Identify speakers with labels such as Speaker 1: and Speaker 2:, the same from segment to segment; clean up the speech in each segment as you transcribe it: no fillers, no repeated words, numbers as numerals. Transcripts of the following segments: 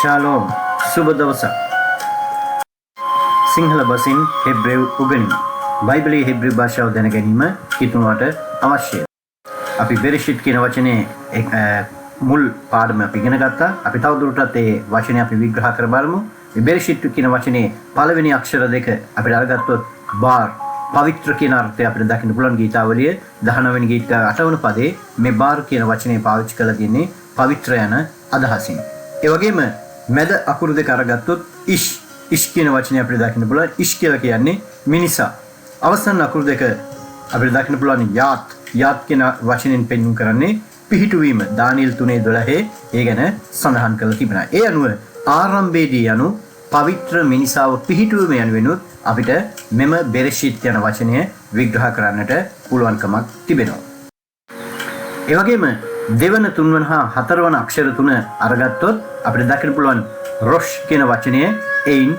Speaker 1: ශාලෝම් සුබ දවසක්. සිංහල බසින් හෙබ්‍රෙව් උගනිමු. බයිබලයේ හෙබ්‍රෙව් භාෂාව දැන ගැනීම හිතුණාට අවශ්‍යයි. අපි බෙරෙෂිත් කියන වචනේ මුල් පාඩම අපි ඉගෙන ගත්තා. අපි තවදුරටත් ඒ වචනේ අපි විග්‍රහ කර බලමු. මේ බෙරෙෂිත් කියන වචනේ පළවෙනි අක්ෂර දෙක අපිට අරගත්තොත් බාර් පවිත්‍ර කියන අර්ථය අපිට දකින්න පුළුවන්. ගීතාවලියේ 19 වෙනි ගීත 8 වන පදේ මේ බාර් කියන වචනේ පාවිච්චි කරලා තියෙන්නේ පවිත්‍ර යන අදහසින්. ඒ වගේම මැද අකුරු දෙක අරගත්තොත් ඉෂ් කියන වචනේ අපිට දකින්න පුළුවන්. ඉෂ් කියලා කියන්නේ මිනිසා. අවසන් අකුරු දෙක අපිට දකින්න පුළුවන් යාත් කියන වචනෙන් පෙන්වු කරන්නේ පිහිටුවීම. දානියෙල් 3:12 ඒ ගැන සඳහන් කරලා තිබෙනවා. ඒ අනුව ආරම්භයේදී යනු පවිත්‍ර මිනිසාව පිහිටුවීම යනුවෙනුත් අපිට මෙම බෙරෙෂිත් යන වචනය විග්‍රහ කරන්නට පුළුවන්කමක් තිබෙනවා. ඒ වගේම දෙවන තුන්වන හා හතරවන අක්ෂර තුන අරගත්තොත් අපිට දකින්න පුළුවන් රොෂ් කියන වචනය එයින්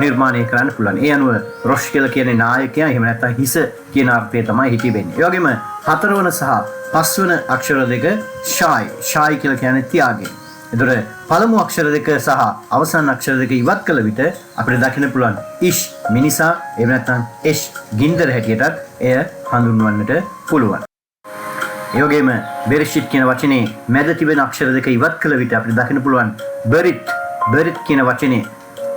Speaker 1: නිර්මාණය කරන්න පුළුවන්. ඒ අනුව රොෂ් කියලා කියන්නේ නායකයා, එහෙම නැත්නම් හිස කියන අර්ථය තමයි හිතේ වෙන්නේ. ඒ වගේම හතරවන සහ පස්වන අක්ෂර දෙක ෂායි කියලා කියන්නේ ත්‍යාගය. එතකොට පළමු අක්ෂර දෙක සහ අවසන් අක්ෂර දෙක ඉවත් කළ විට අපිට දකින්න පුළුවන් ඉෂ් මිනිසා, එහෙම නැත්නම් එෂ් ගින්දර හැටියටත් එය හඳුන්වන්නට පුළුවන්. ඒ වගේම බෙරෙෂිත් කියන වචනේ මැද තිබෙන අක්ෂර දෙක ඉවත් කළ විට අපිට දකින්න පුළුවන් බෙරිත් කියන වචනේ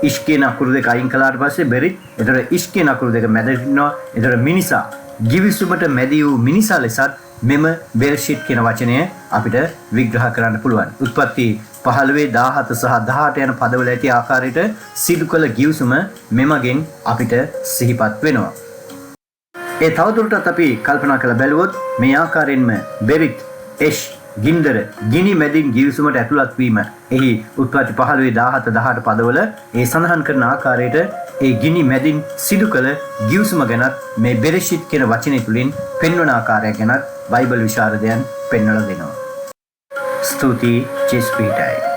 Speaker 1: ඉෂ් කියන අකුරු දෙක අයින් කළාට පස්සේ බෙරිත්. එතකොට ඉෂ් කියන අකුරු දෙක මැද ඉන්නවා. එතකොට මිනිසා, givisumata මැදි වූ මිනිසා ලෙසත් මෙම බෙරෙෂිත් කියන වචනය අපිට විග්‍රහ කරන්න පුළුවන්. උත්පත්ති 15 17 සහ 18 යන පදවල ඇති ආකාරයට සිදු කළ givisuma මෙමගෙන් අපිට සිහිපත් වෙනවා. ඒ තවදුරටත් අපි කල්පනා කරලා බැලුවොත් මේ ආකාරයෙන්ම බෙරිත්, එෂ්, ගින්දර, ගිනි මැදින් givisumට ඇතුළත් වීම, එහි උත්පත්ති 15 17 18 පදවල ඒ සඳහන් කරන ආකාරයට ඒ ගිනි මැදින් සිදු කළ givisuma ගැනත් මේ බෙරෙෂිත් කියන වචනේ තුලින් පෙන්වන ආකාරය ගැනත් බයිබල් විශාරදයන් පෙන්වලා දෙනවා. ස්තුතියි ජෙස්පීටයි.